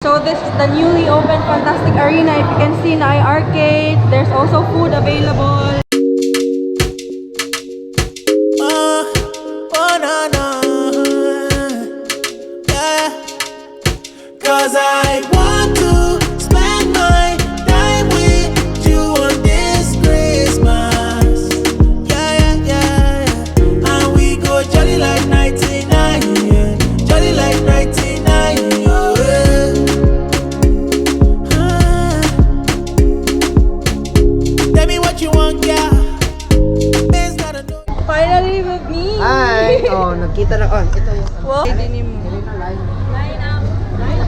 So this is the newly opened Funtastic Arena. If you can see na arcade, there's also food available. Yeah. 'Cause I want to spend my time with you on this Christmas. Yeah, yeah, yeah. And we go jolly like 99, yeah. Jolly like 99, oh, yeah. Tell me what you want, yeah. Ben's gotta know. Finally with me. Hi! Oh, nagkita na. Oh, ito yung... Wow.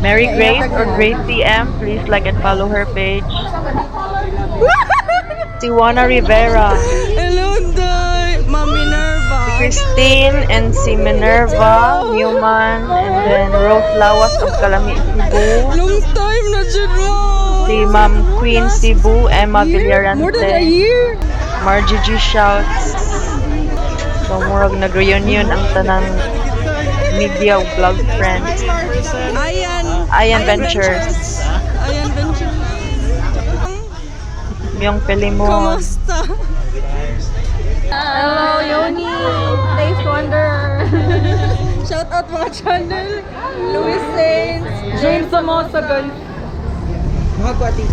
Mary Grace or Grace CM, please like and follow her page. Tijuana Rivera, Hello, Day. Ma'am Minerva. Christine and si Minerva Newman, and then Rose Lawas of Calami, Cebu. Long time na dyan mo. Si Ma'am Queen Cebu, Emma More than a Villarante, year. Margie G Shouts. So murag nag-reunion ang tanang media vlog friends. Ayan Ventures. Ayan Ventures. Yung Pelimon. Kamusta? Hello, Yoni. Taste Wonder. Shout out mga channel. Louis Saints. James Samosa, guys. Mga kwati.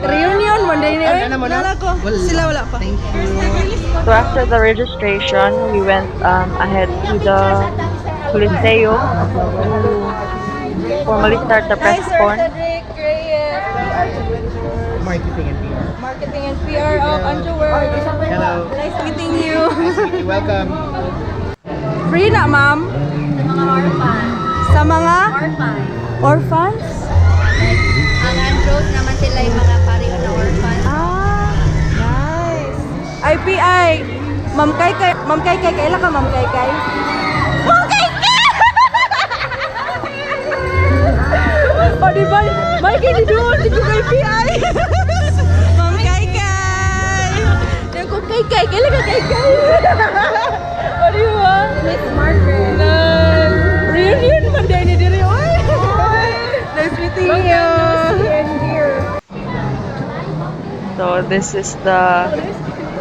Reunion, one day na yun. Ano mo na? Nala ko. Sila wala pa. Thank you. So after the registration, we went ahead to the Coliseo to formally start the press con. Cedric Reyes. Marketing and PR. Marketing and PR of Anjo World. Hello. Nice meeting you. You're welcome. Free na, ma'am? Sa mga Orphan. orphans? Ang Anjos naman sila yung mga pareho na orphan. Ah, nice. IPI. Ma'am Kaykay. Ma'am Kaykay. Kailan ka, Ma'am Kaykay? Ma'am Kaykay! O, diba? May kinidoon. Di ko IPI. Ma'am Kaykay. Di ko Kaykay. Kailan ka Kaykay? O, diba? Miss Margrette. Nice. Reunion man din ni Diri. Oy. Nice meeting you. So this is the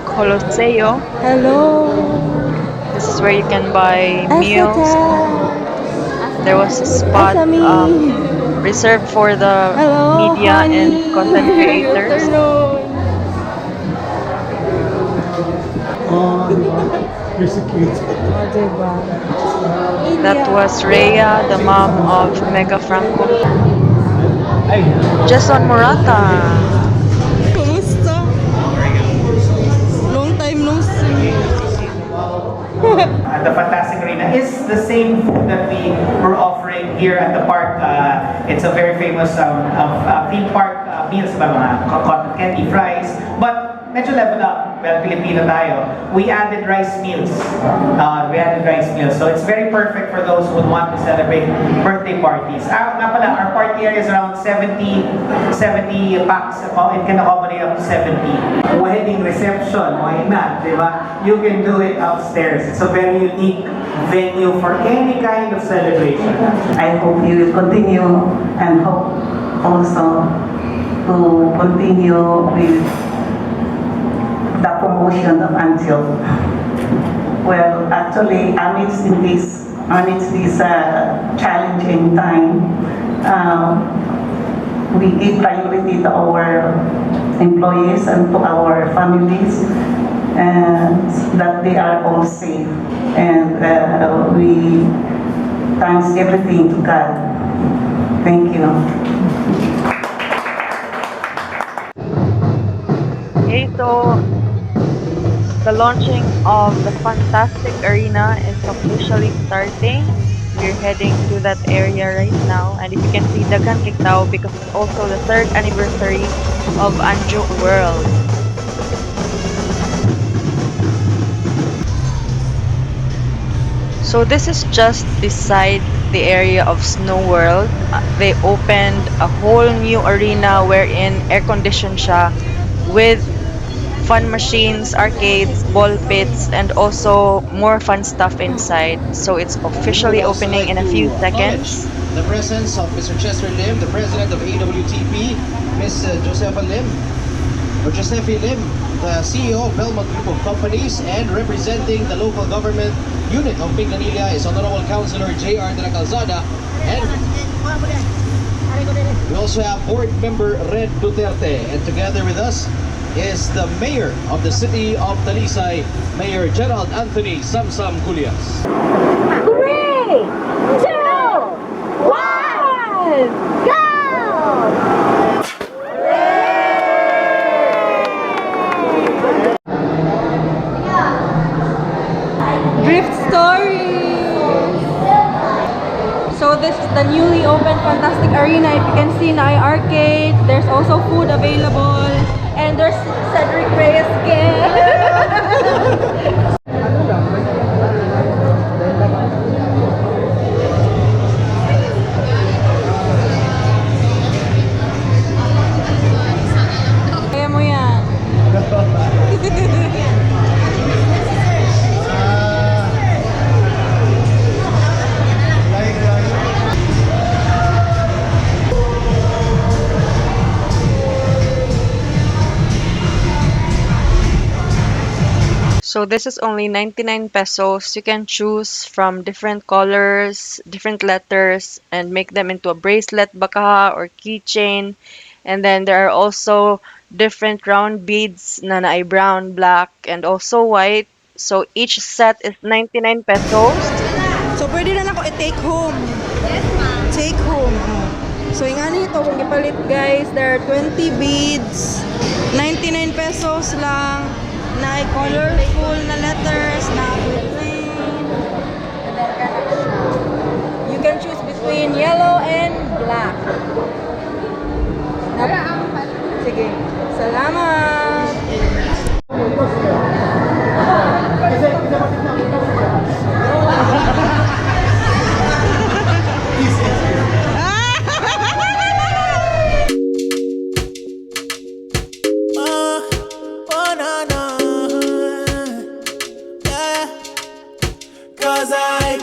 Coliseo. Hello. This is where you can buy meals. There was a spot reserved for the Hello, media honey. and content creators. Oh, you're so cute. That was Rhea, the mom of Mega Franco. Ay, Jason Morata. Kumusta? Long time no see. The Funtastic Arena is the same food that we were offering here at the park. It's a very famous theme park meals ba mga cotton candy, fries, but medyo level up. Well, Filipino tayo. We added rice meals. So it's very perfect for those who would want to celebrate birthday parties. Nga pala, our party area is around 70 packs. It can accommodate up to 70. Wedding reception, why not, di ba? You can do it upstairs. It's a very unique venue for any kind of celebration. I hope you will continue and hope also to continue with the promotion of Anjo. Well, actually, amidst this challenging time, we give priority to our employees and to our families, and that they are all safe. And we thanks everything to God. Thank you. Okay, so the launching of the Funtastic Arena is officially starting. We're heading to that area right now, and if you can see Daghan Kiktao, because it's also the 3rd anniversary of Anjo World. So this is just beside the area of Snow World. They opened a whole new arena wherein air-conditioned siya with fun machines, arcades, ball pits, and also more fun stuff inside. So it's We would officially also opening like in a to few acknowledge seconds. the presence of Mr. Chester Lim, the president of AWTP, Ms. Josefa Lim, or Josefi Lim, the CEO of Belmont Group of Companies, and representing the local government unit of Pinganilla is Honorable Councilor J.R. de la Calzada, and we also have board member Red Duterte, and together with us is the mayor of the city of Talisay, Mayor Gerald Anthony Samsam Culias. 3, 2, 1, go! Drift Story! So this is the newly opened Funtastic Arena. If you can see na arcade, there's also food available. And there's Cedric Reyes again. Kaya mo yan. So this is only 99 pesos. You can choose from different colors, different letters, and make them into a bracelet, baka, or keychain. And then there are also different round beads na naay brown, black, and also white. So each set is 99 pesos. So pwede na ako i-take home. Take home. So yung ano ito, kung ipalit guys, there are 20 beads. 99 pesos lang. Na colorful na letters, na plain. And then ganun siya. You can choose between yellow and black. Sige. Salamat! Oh, no, no. Yeah. 'Cause I